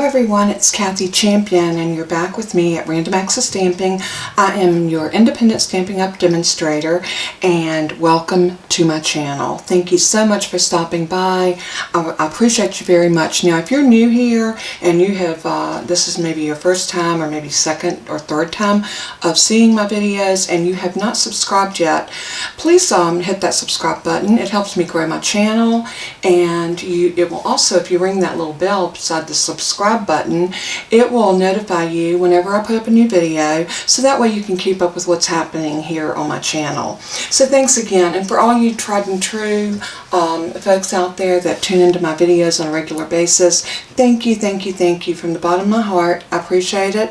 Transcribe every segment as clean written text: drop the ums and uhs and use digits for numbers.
everyone, it's Kathy Champion and you're back with me at Random Access Stamping. I am your independent Stampin' Up demonstrator and welcome to my channel. Thank you so much for stopping by. I appreciate you very much. Now if you're new here and you have, this is maybe your first time or maybe second or third time of seeing my videos and you have not subscribed yet, please hit that subscribe button. It helps me grow my channel, and it will also, if you ring that little bell beside the subscribe button, it will notify you whenever I put up a new video, so that way you can keep up with what's happening here on my channel. So thanks again, and for all you tried and true folks out there that tune into my videos on a regular basis, thank you from the bottom of my heart. I appreciate it.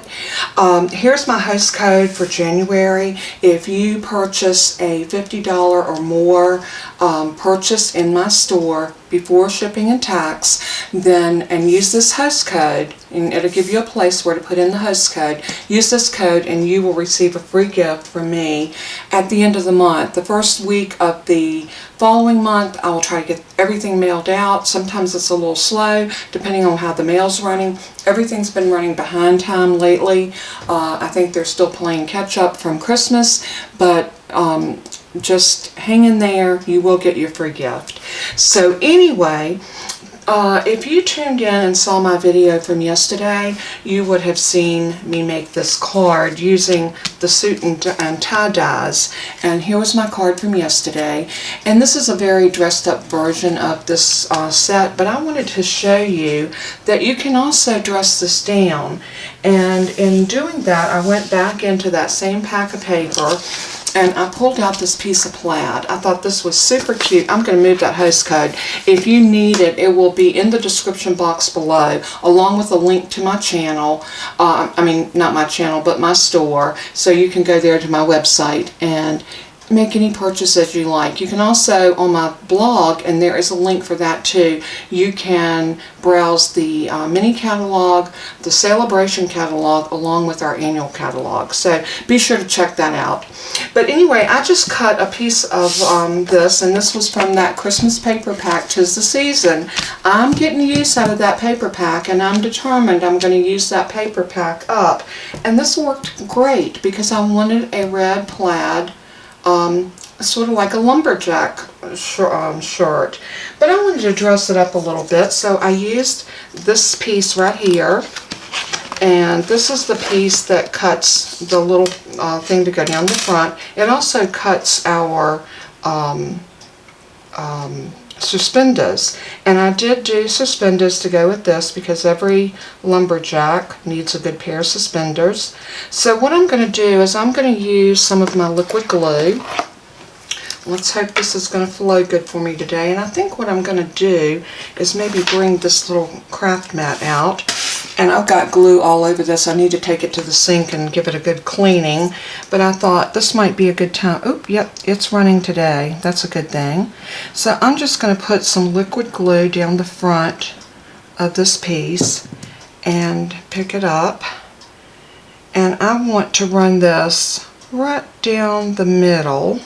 Here's my host code for January. If you purchase a $50 or more purchase in my store before shipping and tax, then and use this host code, and it'll give you a place where to put in the host code. Use this code and you will receive a free gift from me at the end of the month. The first week of the following month I will try to get everything mailed out. Sometimes it's a little slow depending on how the mail's running. Everything's been running behind time lately. I think they're still playing catch up from Christmas, but just hang in there, you will get your free gift. So anyway, if you tuned in and saw my video from yesterday, you would have seen me make this card using the suit and tie dyes. And here was my card from yesterday. And this is a very dressed up version of this set, but I wanted to show you that you can also dress this down. And in doing that, I went back into that same pack of paper and I pulled out this piece of plaid. I thought this was super cute. I'm going to move that host code. If you need it, it will be in the description box below, along with a link to my channel. I mean, not my channel, but my store. So you can go there to my website and make any purchases you like. You can also, on my blog, and there is a link for that too, you can browse the mini catalog, the celebration catalog, along with our annual catalog. So be sure to check that out. But anyway, I just cut a piece of this, and this was from that Christmas paper pack, 'Tis the Season. I'm getting use out of that paper pack, and I'm determined I'm going to use that paper pack up. And this worked great because I wanted a red plaid, sort of like a lumberjack shirt, but I wanted to dress it up a little bit, so I used this piece right here, and this is the piece that cuts the little thing to go down the front. It also cuts our suspenders, and I did do suspenders to go with this because every lumberjack needs a good pair of suspenders. So what I'm going to do is I'm going to use some of my liquid glue. Let's hope this is going to flow good for me today. And I think what I'm going to do is maybe bring this little craft mat out. And I've got glue all over this. I need to take it to the sink and give it a good cleaning. But I thought this might be a good time. Oh, yep, it's running today. That's a good thing. So I'm just going to put some liquid glue down the front of this piece and pick it up. And I want to run this right down the middle.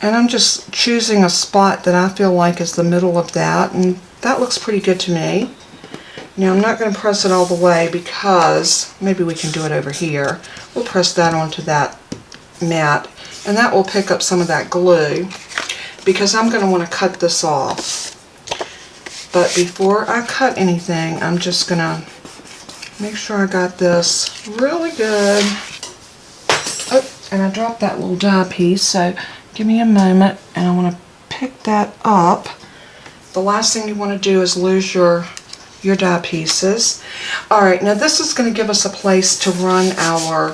And I'm just choosing a spot that I feel like is the middle of that, and that looks pretty good to me. Now I'm not going to press it all the way because maybe we can do it over here. We'll press that onto that mat, and that will pick up some of that glue because I'm going to want to cut this off. But before I cut anything, I'm just going to make sure I got this really good. Oh, and I dropped that little die piece, so give me a moment, and I want to pick that up. The last thing you want to do is lose your die pieces. Alright, now this is going to give us a place to run our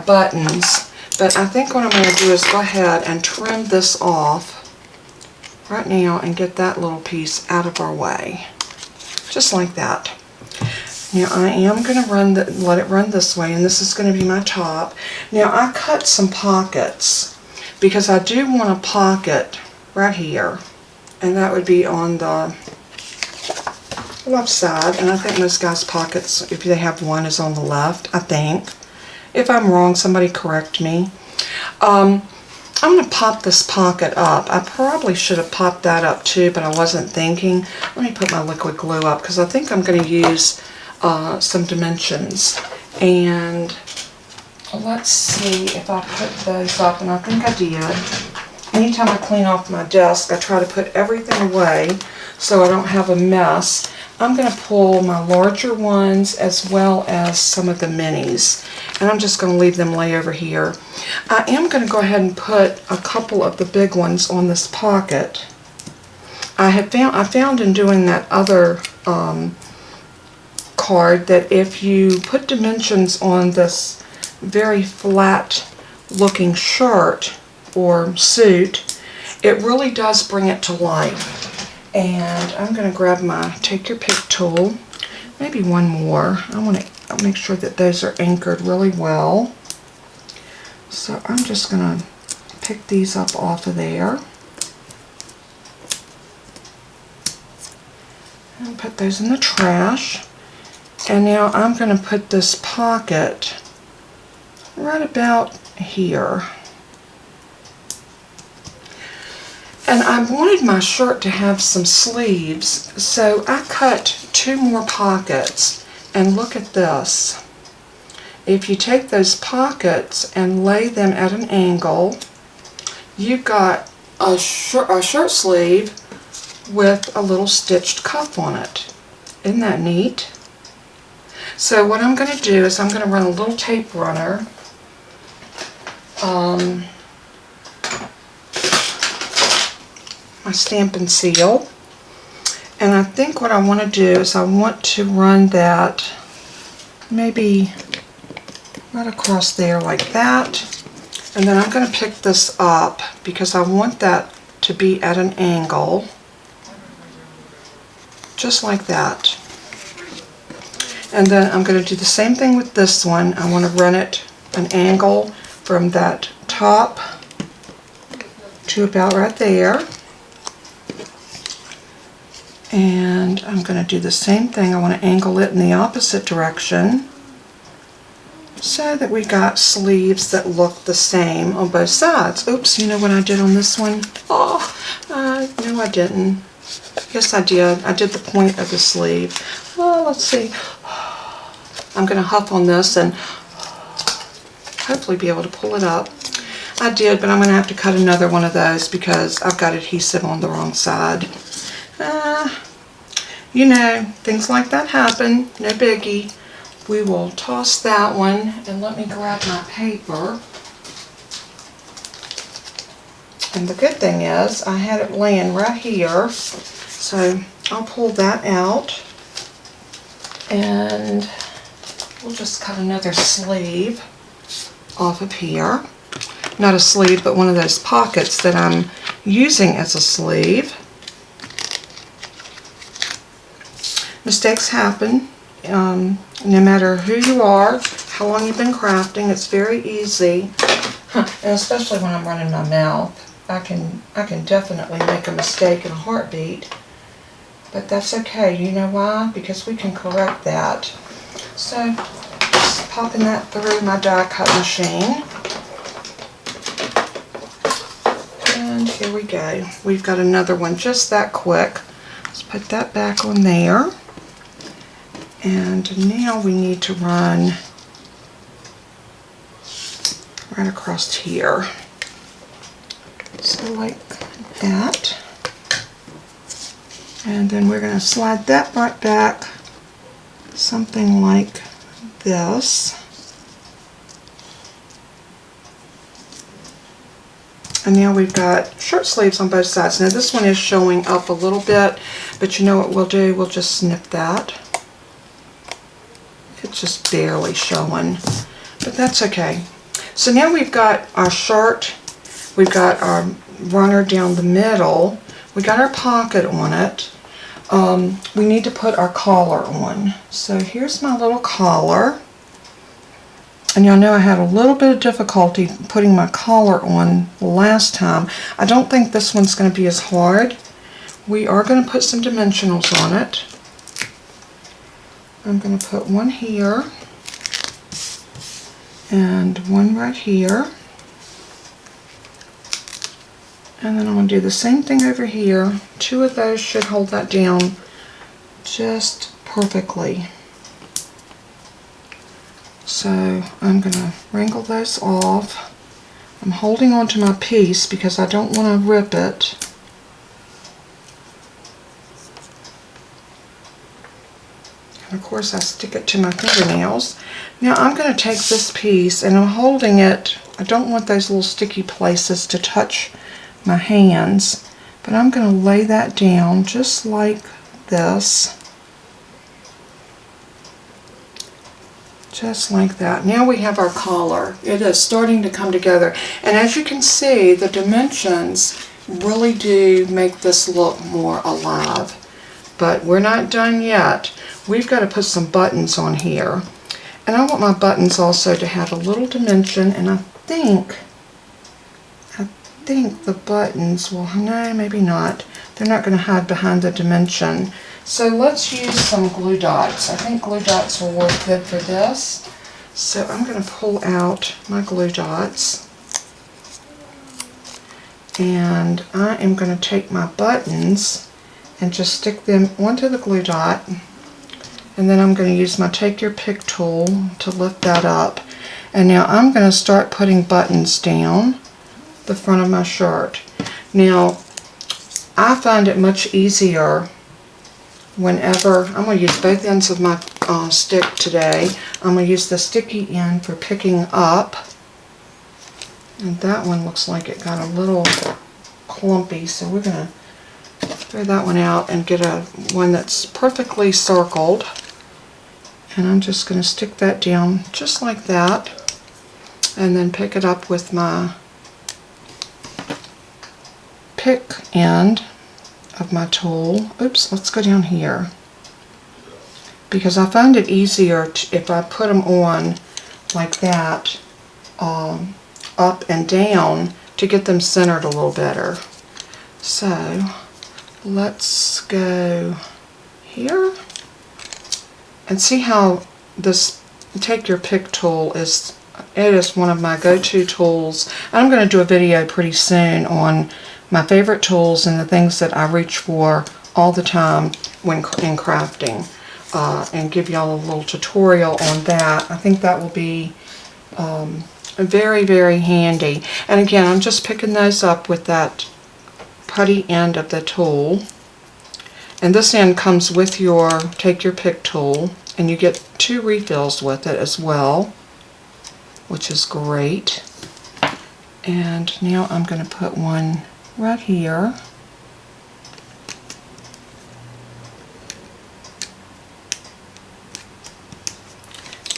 buttons, but I think what I'm going to do is go ahead and trim this off right now and get that little piece out of our way. Just like that. Now I am going to let it run this way, and this is going to be my top. Now I cut some pockets because I do want a pocket right here, and that would be on the left side, and I think most guys' pockets, if they have one, is on the left, I think. If I'm wrong, somebody correct me. I'm going to pop this pocket up. I probably should have popped that up too, but I wasn't thinking. Let me put my liquid glue up because I think I'm going to use some dimensions. And let's see if I put those up, and I think I did. Anytime I clean off my desk, I try to put everything away so I don't have a mess. I'm going to pull my larger ones as well as some of the minis, and I'm just going to leave them lay over here. I am going to go ahead and put a couple of the big ones on this pocket. I found in doing that other card that if you put dimensions on this very flat looking shirt or suit, it really does bring it to life. And I'm going to grab my take your pick tool, maybe one more. I want to make sure that those are anchored really well. So I'm just going to pick these up off of there and put those in the trash. And now I'm going to put this pocket right about here. And I wanted my shirt to have some sleeves, so I cut 2 more pockets. And look at this. If you take those pockets and lay them at an angle, you've got a shirt sleeve with a little stitched cuff on it. Isn't that neat? So what I'm going to do is I'm going to run a little tape runner my Stampin' Seal, and I think what I want to do is I want to run that maybe right across there like that, and then I'm going to pick this up because I want that to be at an angle just like that. And then I'm going to do the same thing with this one. I want to run it an angle from that top to about right there. And I'm going to do the same thing. I want to angle it in the opposite direction so that we got sleeves that look the same on both sides. Oops, you know what I did on this one? Oh, no I didn't. Yes I did. I did the point of the sleeve. Well, let's see. I'm going to huff on this and hopefully be able to pull it up. I did, but I'm going to have to cut another one of those because I've got adhesive on the wrong side. You know, things like that happen. No biggie. We will toss that one, and let me grab my paper. And the good thing is I had it laying right here, so I'll pull that out, and we'll just cut another sleeve off of here. Not a sleeve, but one of those pockets that I'm using as a sleeve. Mistakes happen, no matter who you are, how long you've been crafting. It's very easy, and especially when I'm running my mouth. I can definitely make a mistake in a heartbeat, but that's okay. You know why? Because we can correct that. So, just popping that through my die cut machine. And here we go. We've got another one just that quick. Let's put that back on there. And now we need to run right across here. So like that. And then we're going to slide that right back, something like this. And now we've got shirt sleeves on both sides. Now this one is showing up a little bit, but you know what we'll do? We'll just snip that. It's just barely showing, but that's okay. So now we've got our shirt, we've got our runner down the middle, we got our pocket on it. We need to put our collar on. So here's my little collar. And y'all know I had a little bit of difficulty putting my collar on the last time. I don't think this one's going to be as hard. We are going to put some dimensionals on it. I'm going to put one here and one right here. And then I'm going to do the same thing over here. 2 of those should hold that down just perfectly. So I'm going to wrinkle those off. I'm holding on to my piece because I don't want to rip it. And of course I stick it to my fingernails. Now I'm going to take this piece and I'm holding it. I don't want those little sticky places to touch my hands, but I'm going to lay that down just like this. Just like that. Now we have our collar. It is starting to come together, and as you can see, the dimensions really do make this look more alive. But we're not done yet. We've got to put some buttons on here, and I want my buttons also to have a little dimension, and I think the buttons will, no, maybe not. They're not going to hide behind the dimension. So let's use some glue dots. I think glue dots will work good for this. So I'm going to pull out my glue dots. And I am going to take my buttons and just stick them onto the glue dot. And then I'm going to use my Take Your Pick tool to lift that up. And now I'm going to start putting buttons down the front of my shirt. Now, I find it much easier whenever, I'm going to use both ends of my stick today. I'm going to use the sticky end for picking up. And that one looks like it got a little clumpy, so we're going to throw that one out and get one that's perfectly circled. And I'm just going to stick that down just like that. And then pick it up with my pick end of my tool. Oops, let's go down here. Because I find it easier if I put them on like that, up and down, to get them centered a little better. So let's go here and see how this Take Your Pick tool is. It is one of my go-to tools. I'm going to do a video pretty soon on my favorite tools and the things that I reach for all the time when in crafting, and give y'all a little tutorial on that. I think that will be very, very handy. And again, I'm just picking those up with that putty end of the tool. And this end comes with your Take Your Pick tool, and you get 2 refills with it as well, which is great. And now I'm going to put one right here.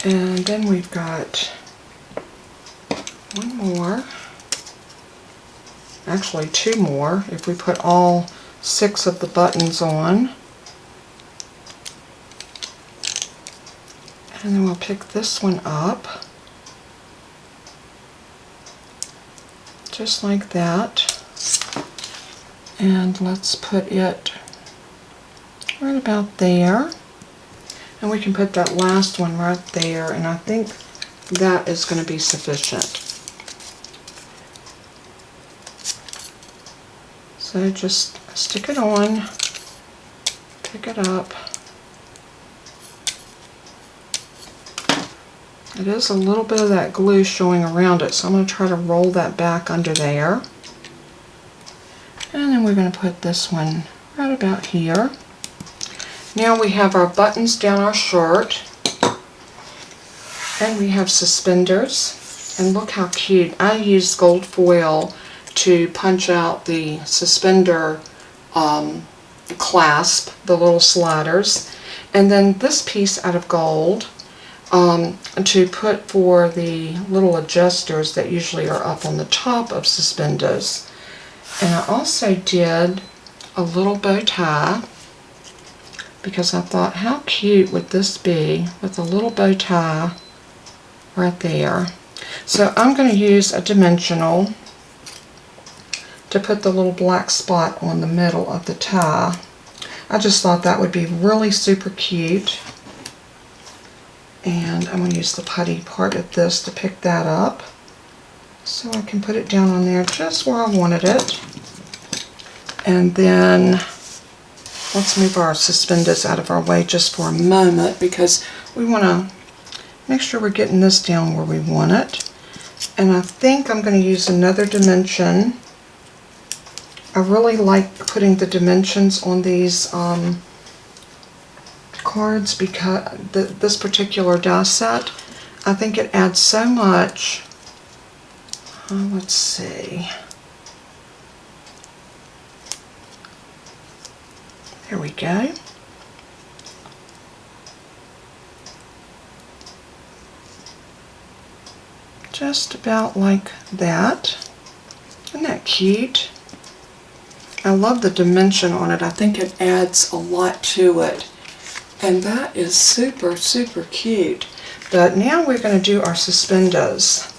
And then we've got one more, actually 2 more if we put all 6 of the buttons on. And then we'll pick this one up just like that. And let's put it right about there. And we can put that last one right there, and I think that is going to be sufficient. So just stick it on, pick it up. It is a little bit of that glue showing around it, so I'm going to try to roll that back under there. And then we're going to put this one right about here. Now we have our buttons down our shirt, and we have suspenders, and look how cute. I use gold foil to punch out the suspender clasp, the little sliders, and then this piece out of gold to put for the little adjusters that usually are up on the top of suspenders. And I also did a little bow tie, because I thought, how cute would this be with a little bow tie right there. So I'm going to use a dimensional to put the little black spot on the middle of the tie. I just thought that would be really super cute. And I'm going to use the putty part of this to pick that up, so I can put it down on there just where I wanted it. And then let's move our suspenders out of our way just for a moment, because we want to make sure we're getting this down where we want it. And I think I'm going to use another dimension. I really like putting the dimensions on these cards, because this particular die set, I think it adds so much. Let's see. There we go. Just about like that. Isn't that cute? I love the dimension on it. I think it adds a lot to it. And that is super, super cute. But now we're going to do our suspenders.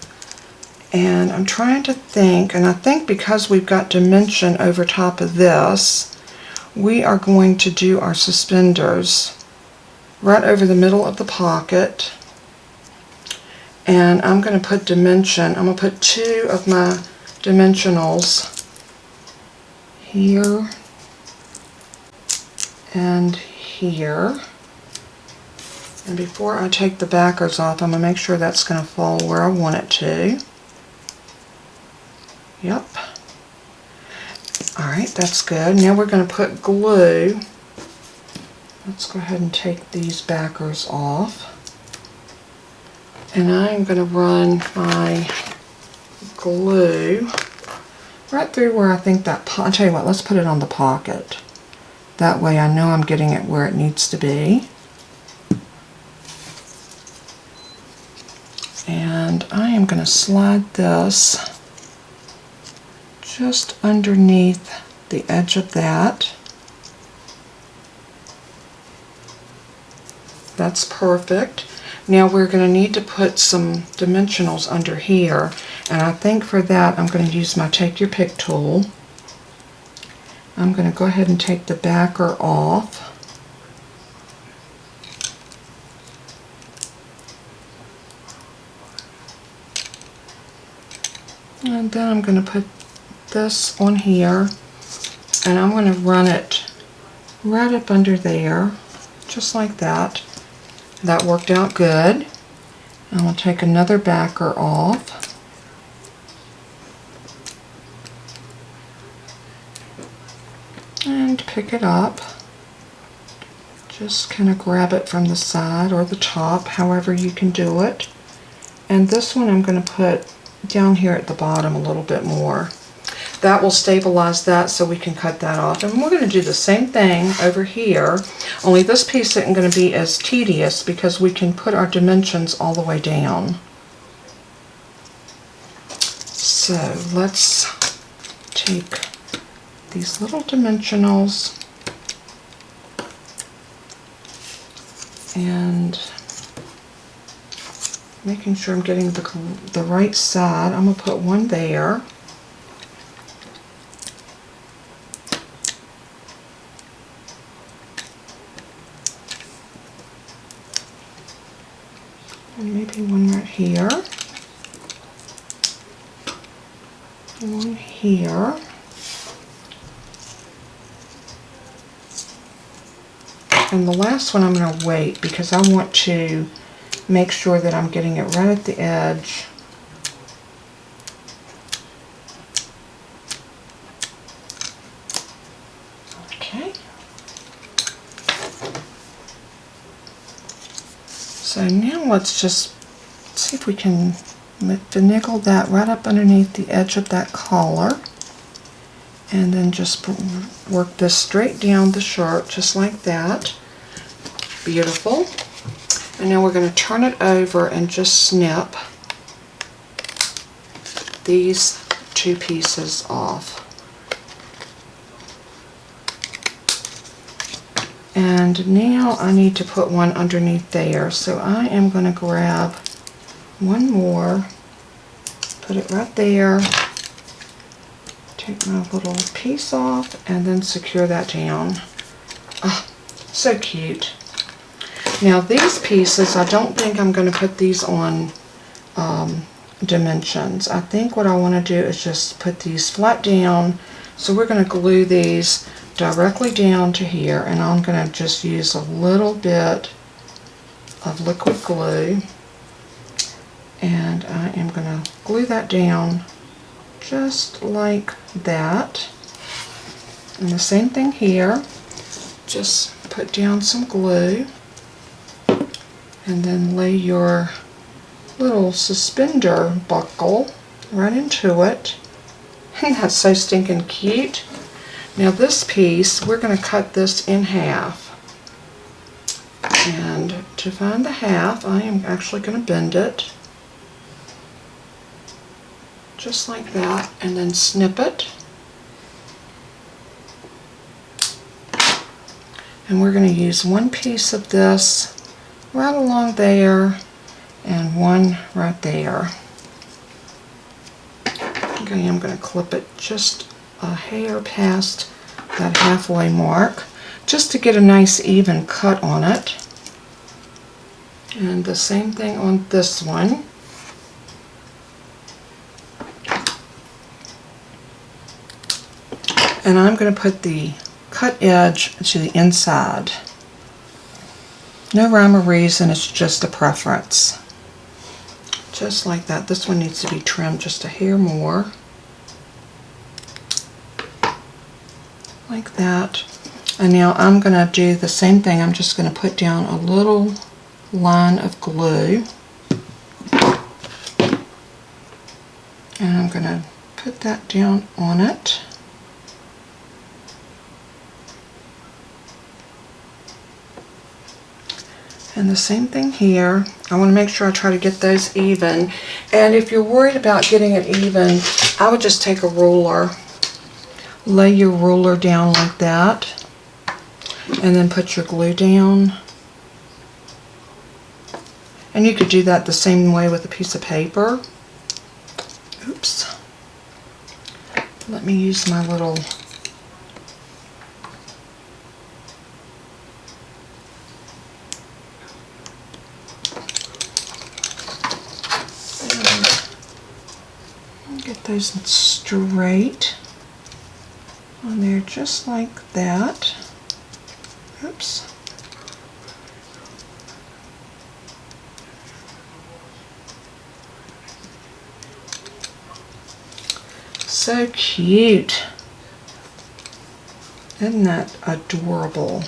And I'm trying to think, and I think because we've got dimension over top of this, we are going to do our suspenders right over the middle of the pocket. And I'm going to put dimension, I'm going to put 2 of my dimensionals here and here. And before I take the backers off, I'm going to make sure that's going to fall where I want it to. Yep. Alright, that's good. Now we're going to put glue. Let's go ahead and take these backers off. And I'm going to run my glue right through where I think that, I'll tell you what, let's put it on the pocket. That way I know I'm getting it where it needs to be. And I am going to slide this just underneath the edge of that. That's perfect. Now we're going to need to put some dimensionals under here, and I think for that I'm going to use my Take Your Pick tool. I'm going to go ahead and take the backer off. And then I'm going to put this on here, and I'm going to run it right up under there, just like that. That worked out good. I'm going to take another backer off. And pick it up. Just kind of grab it from the side or the top, however you can do it. And this one I'm going to put down here at the bottom a little bit more. That will stabilize that so we can cut that off. And we're going to do the same thing over here, only this piece isn't going to be as tedious because we can put our dimensions all the way down. So let's take these little dimensionals and making sure I'm getting the right side. I'm going to put one there. And maybe one right here. One here. And the last one I'm going to wait because I want to make sure that I'm getting it right at the edge. Okay. So now let's just see if we can finagle that right up underneath the edge of that collar. And then just work this straight down the shirt, just like that. Beautiful. And now we're going to turn it over and just snip these 2 pieces off. And now I need to put one underneath there. So I am going to grab one more, put it right there, take my little piece off, and then secure that down. Oh, so cute. Now these pieces, I don't think I'm going to put these on dimensions. I think what I want to do is just put these flat down So we're going to glue these directly down to here, and I'm going to just use a little bit of liquid glue, and I am going to glue that down just like that. And the same thing here, just put down some glue and then lay your little suspender buckle right into it. And that's so stinking cute. Now this piece, we're going to cut this in half. And to find the half, I am actually going to bend it. Just like that, and then snip it. And we're going to use one piece of this right along there and one right there. Okay, I'm going to clip it just a hair past that halfway mark, just to get a nice even cut on it. And the same thing on this one. And I'm going to put the cut edge to the inside. No rhyme or reason, it's just a preference. Just like that. This one needs to be trimmed just a hair more. Like that. And now I'm going to do the same thing. I'm just going to put down a little line of glue. And I'm going to put that down on it. And the same thing here. I want to make sure I try to get those even. And if you're worried about getting it even, I would just take a ruler, lay your ruler down like that, and then put your glue down. And you could do that the same way with a piece of paper. Oops. Let me use my little get those straight on there just like that. Oops. So cute. Isn't that adorable?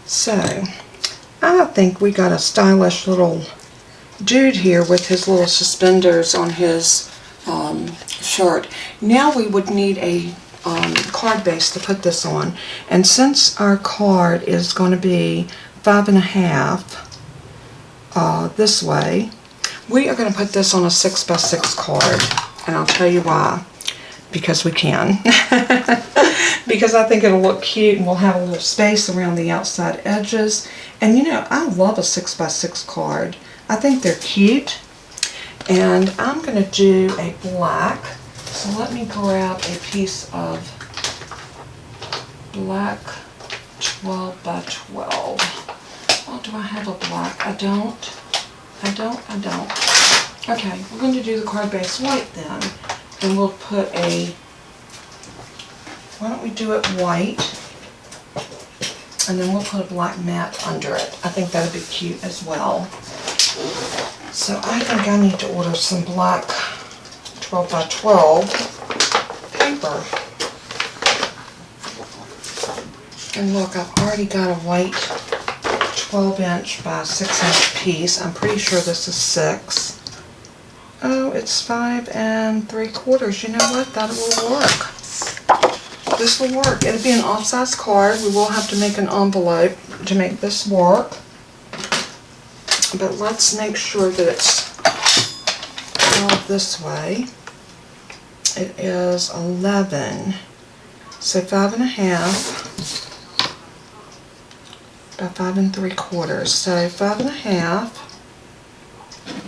So, I think we got a stylish little dude here with his little suspenders on his shirt. Now we would need a card base to put this on. And since our card is going to be 5.5 this way, we are going to put this on a 6x6 card, and I'll tell you why. Because we can. Because I think it'll look cute, and we'll have a little space around the outside edges. And you know, I love a 6x6 card. I think they're cute. And I'm going to do a black. So let me grab a piece of black 12x12. Oh, do I have a black? I don't. Okay, we're going to do the card base white then. And we'll put a, why don't we do it white, and then we'll put a black mat under it. I think that would be cute as well. So I think I need to order some black 12x12 paper. And look, I've already got a white 12" by 6" piece. I'm pretty sure this is 6. Oh, it's 5 3/4. You know what? That will work. This will work. It'll be an off-size card. We will have to make an envelope to make this work. But let's make sure that it's all this way. It is 11. So 5.5 by 5 3/4. So 5.5.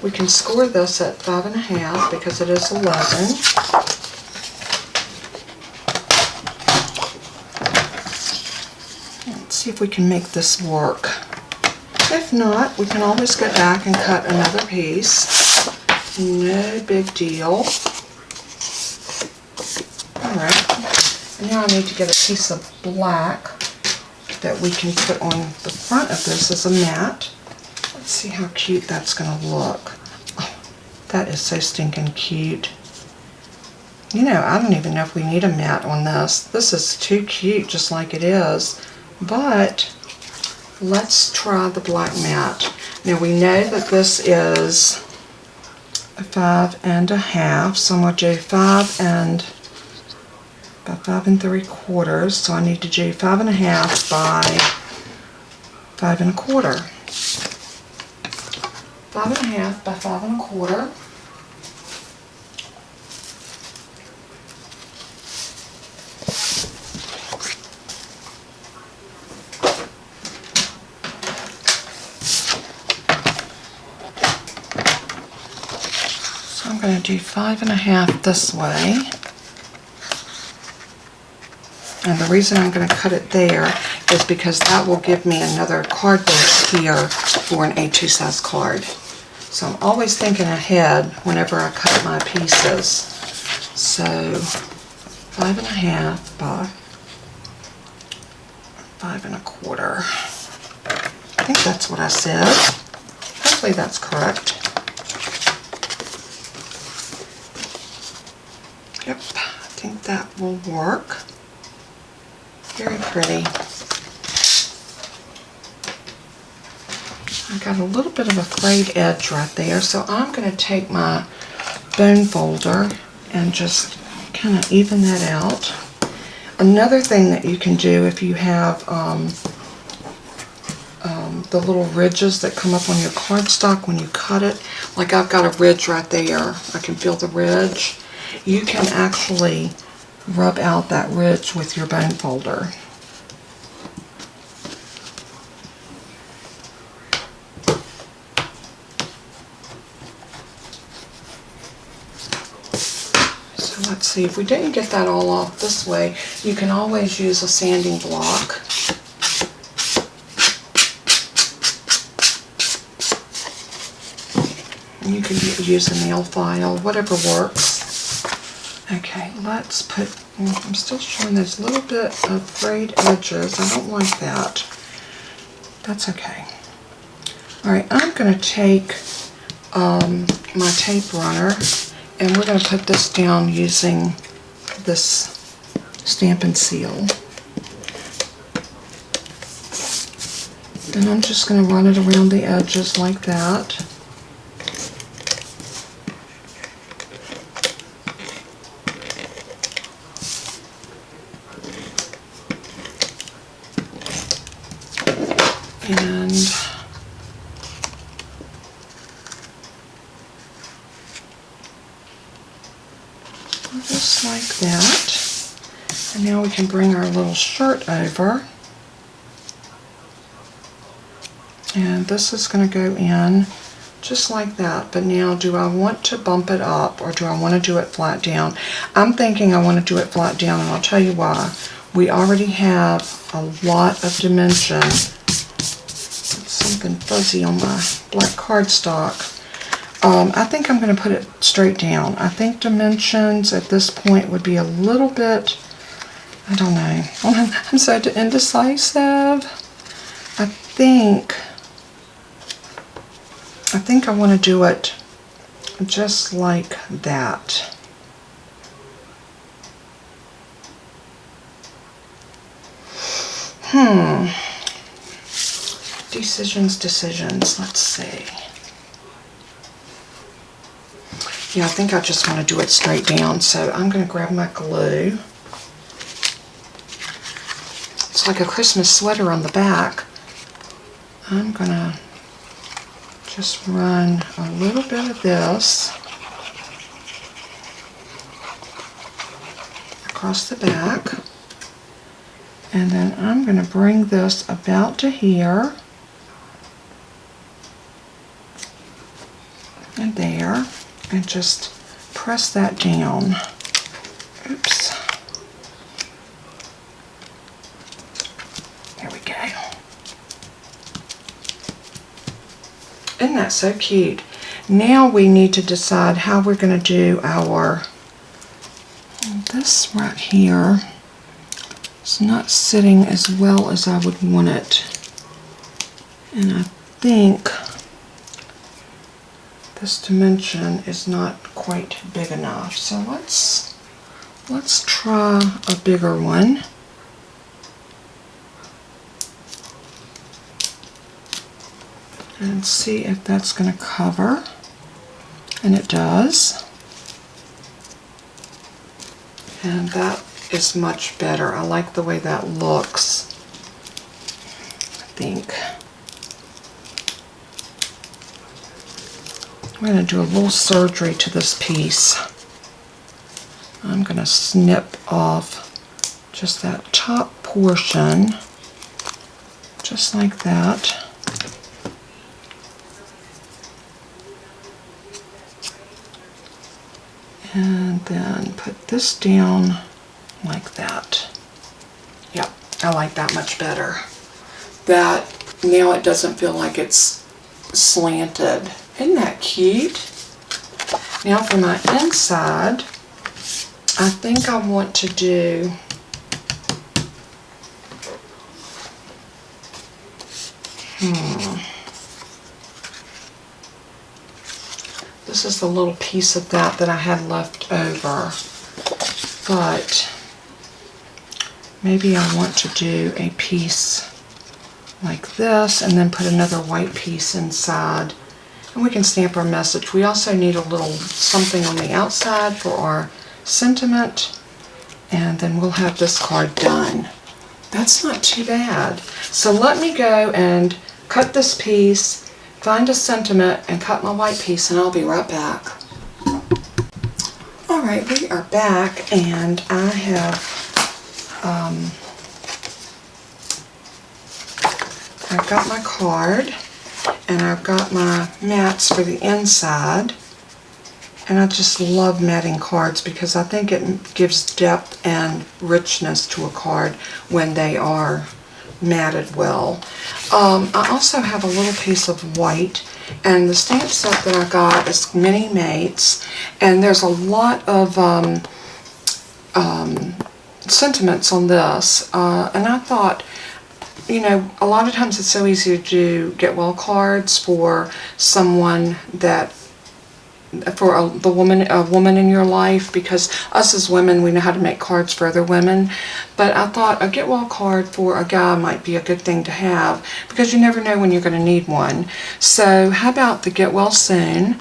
We can score this at 5.5 because it is 11. Let's see if we can make this work. If not, we can always go back and cut another piece. No big deal. Alright, and now I need to get a piece of black that we can put on the front of this as a mat. Let's see how cute that's going to look. Oh, that is so stinking cute. You know, I don't even know if we need a mat on this. This is too cute just like it is. But let's try the black mat. Now we know that this is a 5 1/2, so I'm going to do 5 and about 5 3/4. So I need to do 5 1/2 by 5 1/4. 5 1/2 by 5 1/4. So I'm going to do 5 1/2 this way. And the reason I'm going to cut it there is because that will give me another card base here for an A2 size card. So I'm always thinking ahead whenever I cut my pieces. So 5 1/2 by 5 1/4. I think that's what I said. Hopefully that's correct. Yep, I think that will work. Very pretty. I got a little bit of a frayed edge right there, so I'm going to take my bone folder and just kind of even that out. Another thing that you can do if you have the little ridges that come up on your cardstock when you cut it, like I've got a ridge right there, I can feel the ridge. You can actually rub out that ridge with your bone folder. So let's see, if we didn't get that all off this way, you can always use a sanding block. And you can use a nail file, whatever works. Okay, let's put, I'm still showing there's a little bit of frayed edges. I don't like that. That's okay. Alright, I'm going to take my tape runner and we're going to put this down using this Stampin' Seal. And I'm just going to run it around the edges like that. And just like that. And now we can bring our little shirt over. And this is going to go in just like that. But now, do I want to bump it up or do I want to do it flat down? I'm thinking I want to do it flat down, and I'll tell you why. We already have a lot of dimension. Something fuzzy on my black cardstock. I think I'm going to put it straight down. I think dimensions at this point would be a little bit, I don't know. I'm so indecisive. I think I want to do it just like that. Decisions, let's see. Yeah, I think I just want to do it straight down, so I'm going to grab my glue. It's like a Christmas sweater on the back. I'm going to just run a little bit of this across the back, and then I'm going to bring this about to here and there, and just press that down. Oops. There we go. Isn't that so cute? Now we need to decide how we're going to do our And this right here is not sitting as well as I would want it. And I think this dimension is not quite big enough. So let's try a bigger one. And see if that's going to cover. And it does. And that is much better. I like the way that looks, I think. I'm going to do a little surgery to this piece. I'm going to snip off just that top portion, just like that. And then put this down like that. Yep, I like that much better. That, now it doesn't feel like it's slanted. Isn't that cute? Now for my inside, I think I want to do this is the little piece of that I had left over, but maybe I want to do a piece like this and then put another white piece inside, and we can stamp our message. We also need a little something on the outside for our sentiment, and then we'll have this card done. That's not too bad. So let me go and cut this piece, find a sentiment, and cut my white piece, and I'll be right back. Alright, we are back, and I have I've got my card, and I've got my mats for the inside, and I just love matting cards because I think it gives depth and richness to a card when they are matted well. I also have a little piece of white, and the stamp set that I got is Mini Mates, and there's a lot of sentiments on this, and I thought, you know, a lot of times it's so easy to do get well cards for someone that, for a woman in your life, because us as women, we know how to make cards for other women. But I thought a get well card for a guy might be a good thing to have, because you never know when you're going to need one. So how about the get well soon,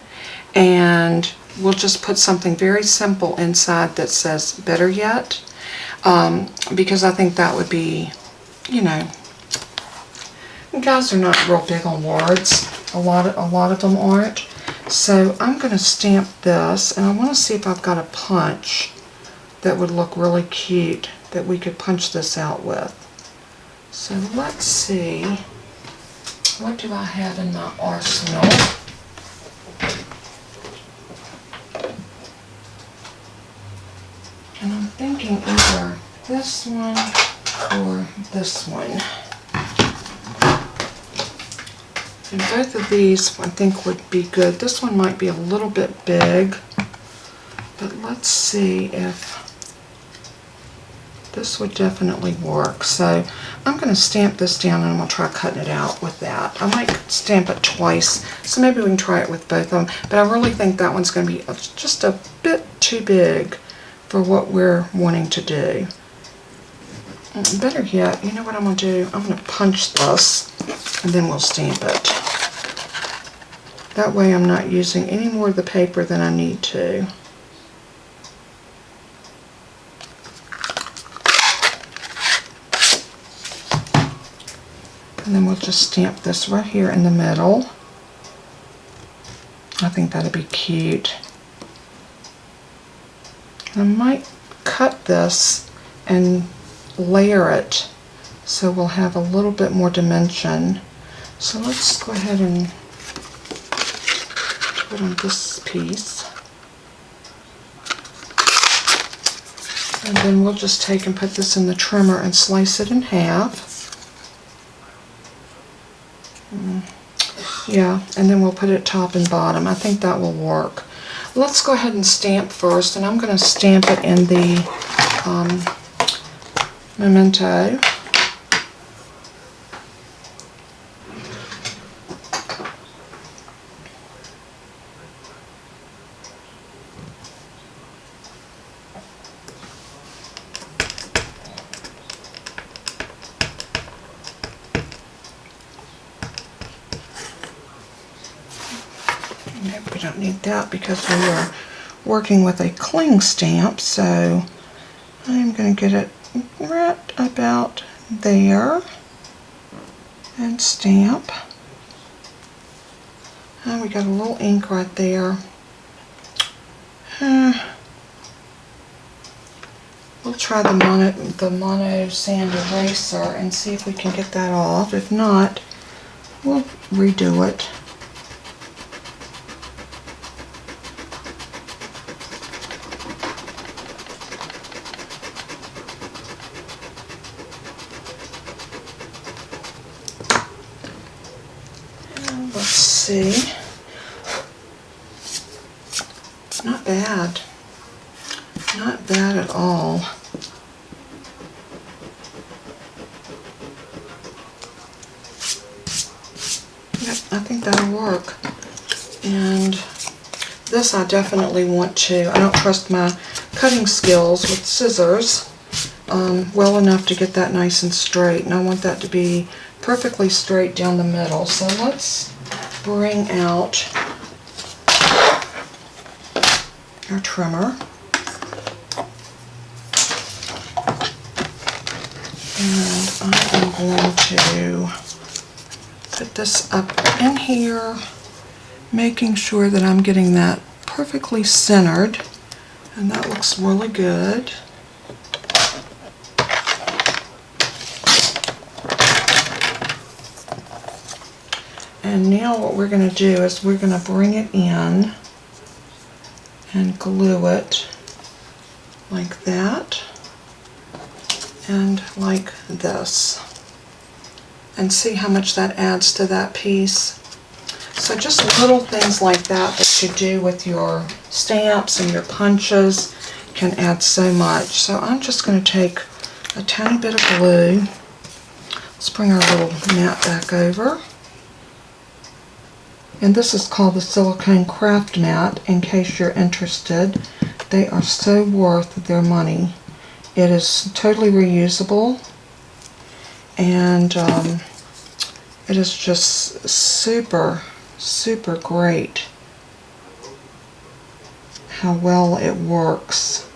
and we'll just put something very simple inside that says better yet, because I think that would be, you know, guys are not real big on words. A lot of them aren't. So I'm going to stamp this, and I want to see if I've got a punch that would look really cute that we could punch this out with. So let's see, what do I have in my arsenal? And I'm thinking either this one or this one. And both of these I think would be good. This one might be a little bit big, but let's see if this would definitely work. So I'm going to stamp this down, and I'm going to try cutting it out with that. I might stamp it twice, so maybe we can try it with both of them. But I really think that one's going to be just a bit too big for what we're wanting to do. And better yet, you know what I'm going to do? I'm going to punch this, and then we'll stamp it. That way I'm not using any more of the paper than I need to. And then we'll just stamp this right here in the middle. I think that'll be cute. I might cut this and layer it so we'll have a little bit more dimension. So let's go ahead and put on this piece. And then we'll just take and put this in the trimmer and slice it in half. Yeah, and then we'll put it top and bottom. I think that will work. let's go ahead and stamp first, and I'm going to stamp it in the memento. We don't need that because we are working with a cling stamp, so I'm going to get it right about there and stamp. And we got a little ink right there. We'll try the mono sand eraser and see if we can get that off. If not, we'll redo it. Let's see. Not bad. Not bad at all. Yep, I think that'll work. And this I definitely want to, I don't trust my cutting skills with scissors well enough to get that nice and straight. And I want that to be perfectly straight down the middle. So let's bring out our trimmer. And I am going to put this up in here, making sure that I'm getting that perfectly centered, and that looks really good. And now what we're going to do is we're going to bring it in and glue it like that and like this, and see how much that adds to that piece. So just little things like that that you do with your stamps and your punches can add so much. So I'm just going to take a tiny bit of glue. Let's bring our little mat back over. And this is called the silicone craft mat, in case you're interested. They are so worth their money. It is totally reusable, and it is just super, super great how well it works.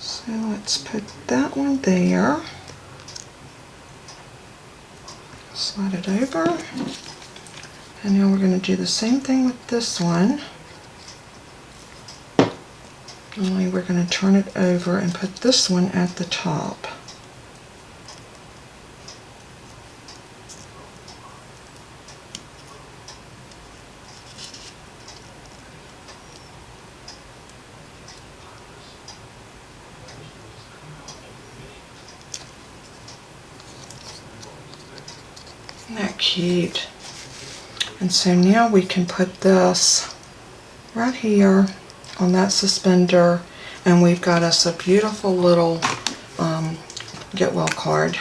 So let's put that one there. Slide it over. And now we're going to do the same thing with this one. Only we're going to turn it over and put this one at the top. Isn't that cute? And so now we can put this right here on that suspender, and we've got us a beautiful little get well card.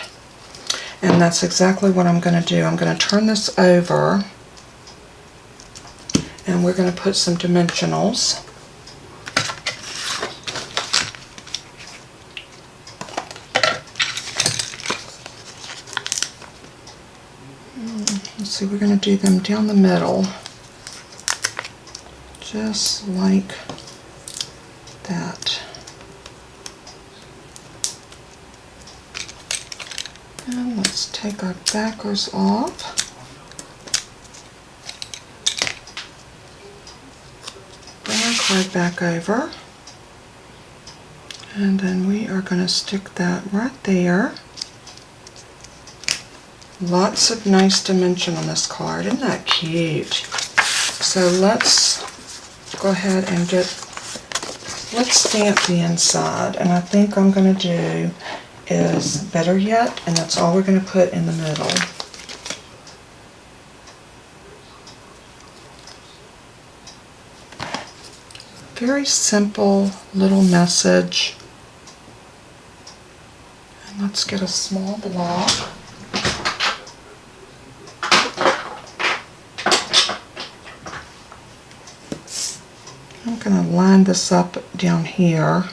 And that's exactly what I'm going to do. I'm going to turn this over, and we're going to put some dimensionals. Let's see, we're going to do them down the middle, just like that. And let's take our backers off. Bring our card back over. And then we are going to stick that right there. Lots of nice dimension on this card. Isn't that cute? So let's go ahead and let's stamp the inside. And I think I'm going to do is Better Yet, and that's all we're going to put in the middle. very simple little message. And let's get a small block. I'm going to line this up down here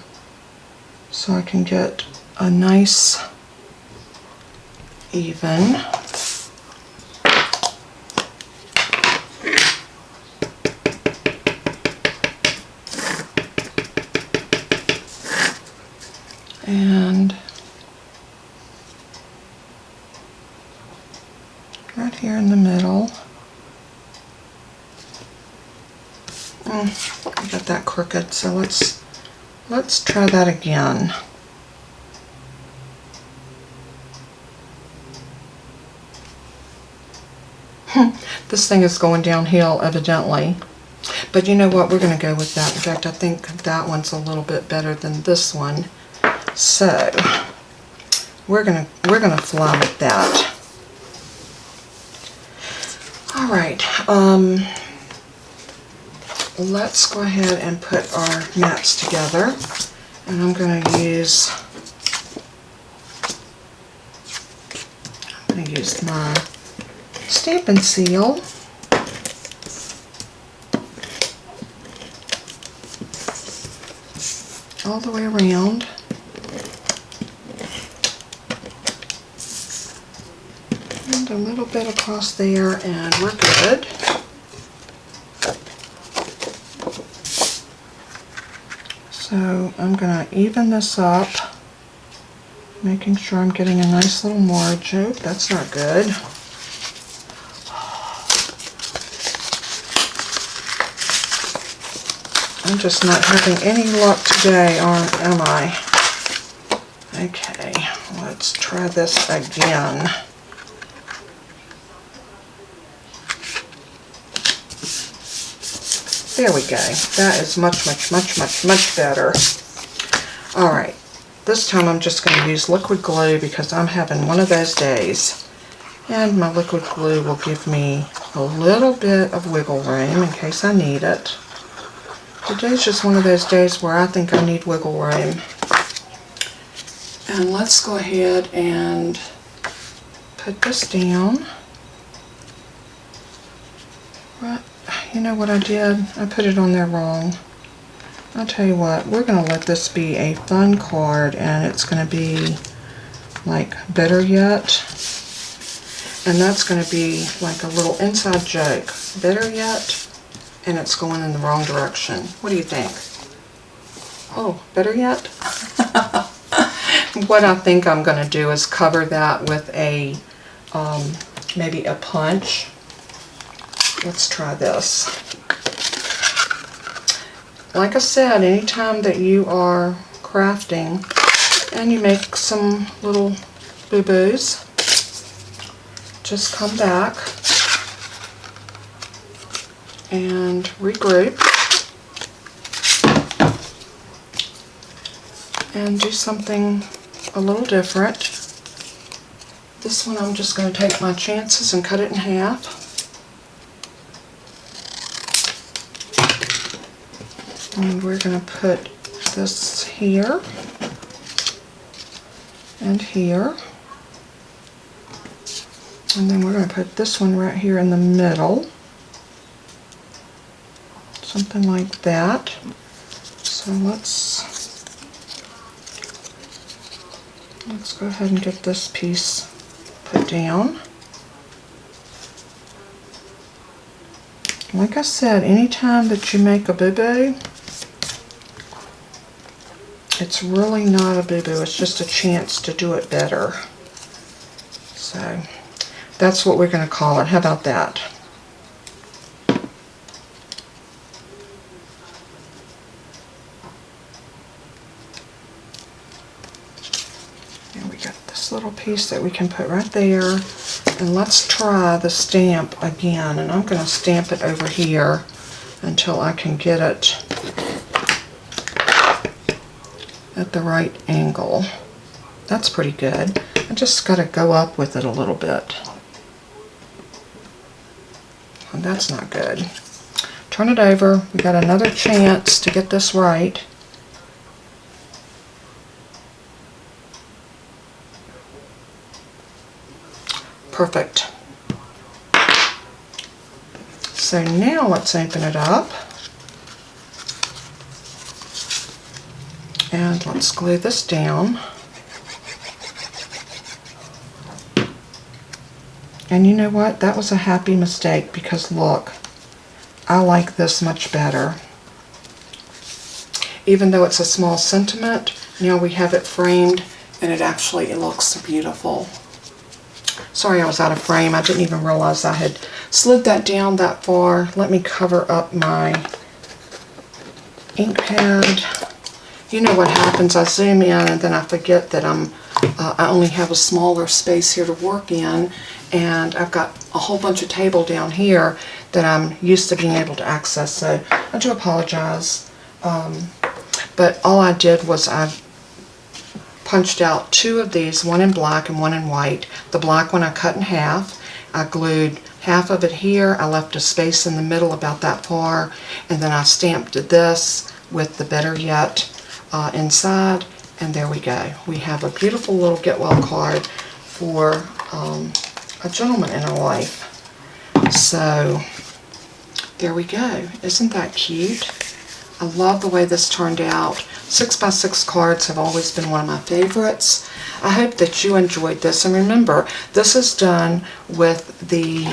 so I can get a nice even. And right here in the middle. I got that crooked, so let's try that again. This thing is going downhill evidently, but you know what, we're going to go with that. In fact, I think that one's a little bit better than this one, so we're gonna fly with that. All right, let's go ahead and put our mats together, and I'm going to use my Stampin' Seal. All the way around. And a little bit across there, and we're good. So I'm going to even this up, making sure I'm getting a nice little margin. That's not good. I'm just not having any luck today, am I? Okay, let's try this again. There we go. That is much better. All right, this time I'm just going to use liquid glue because I'm having one of those days. And my liquid glue will give me a little bit of wiggle room in case I need it. Today's just one of those days where I think I need wiggle room. And let's go ahead and put this down. Right. You know what I did? I put it on there wrong. I'll tell you what, we're going to let this be a fun card, and it's going to be like Better Yet. And that's going to be like a little inside joke. Better Yet. And it's going in the wrong direction. What do you think? Oh, Better Yet? What I think I'm going to do is cover that with a, maybe a punch. Let's try this. Like I said, anytime that you are crafting and you make some little boo-boos, just come back and regroup and do something a little different. This one I'm just going to take my chances and cut it in half. And we're going to put this here and here. And then we're going to put this one right here in the middle. Something like that. So let's go ahead and get this piece put down. Like I said, anytime that you make a boo-boo, it's really not a boo-boo, it's just a chance to do it better. So that's what we're going to call it. How about that? And we got this little piece that we can put right there. And let's try the stamp again. And I'm going to stamp it over here until I can get it at the right angle. That's pretty good. I just got to go up with it a little bit. And that's not good. turn it over. We got another chance to get this right. Perfect. So now let's open it up. And let's glue this down. And you know what? That was a happy mistake, because look, I like this much better. Even though it's a small sentiment, now we have it framed and it actually looks beautiful. Sorry I was out of frame. I didn't even realize I had slid that down that far. Let me cover up my ink pad. You know what happens, I zoom in and then I forget that I only have a smaller space here to work in, and I've got a whole bunch of table down here that I'm used to being able to access, so I do apologize. But all I did was I punched out 2 of these, one in black and one in white. The black one I cut in half. I glued half of it here. I left a space in the middle about that far, and then I stamped this with the Better Yet inside, and there we go. We have a beautiful little get well card for a gentleman in our life. So there we go. Isn't that cute? I love the way this turned out. 6x6 cards have always been one of my favorites. I hope that you enjoyed this, and remember, this is done with the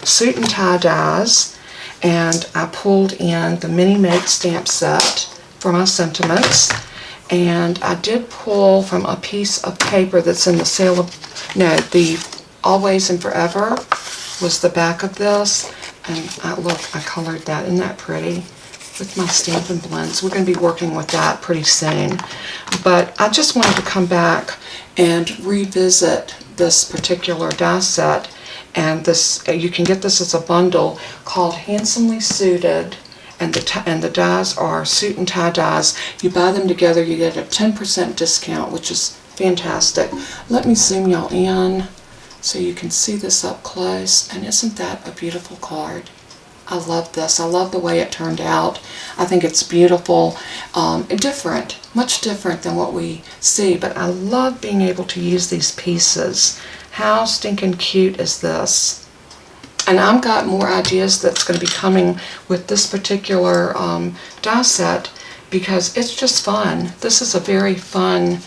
suit and tie dies, and I pulled in the Mini Make stamp set for my sentiments, and I did pull from a piece of paper that's in the sale of, no, the Always and Forever was the back of this, and look, I colored that. Isn't that pretty? With my Stampin' Blends. We're going to be working with that pretty soon. But I just wanted to come back and revisit this particular die set, and this, you can get this as a bundle called Handsomely Suited, and the dies are suit and tie dies. You buy them together, you get a 10% discount, which is fantastic. Let me zoom y'all in so you can see this up close, and isn't that a beautiful card? I love this. I love the way it turned out. I think it's beautiful, different, much different than what we see, but I love being able to use these pieces. How stinking cute is this? And I've got more ideas that's going to be coming with this particular die set, because it's just fun. This is a very fun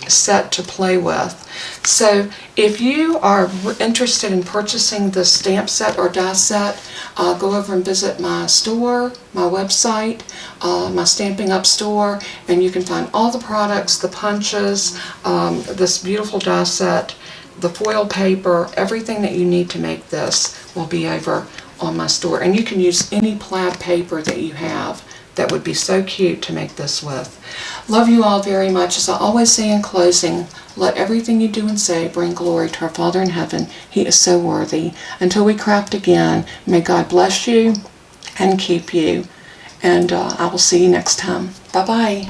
set to play with. So if you are interested in purchasing the stamp set or die set, go over and visit my store, my website, my Stampin' Up Store, and you can find all the products, the punches, this beautiful die set, the foil paper, everything that you need to make this will be over on my store. And you can use any plaid paper that you have. That would be so cute to make this with. Love you all very much. As I always say in closing, let everything you do and say bring glory to our Father in heaven. He is so worthy. Until we craft again, may God bless you and keep you. And I will see you next time. Bye-bye.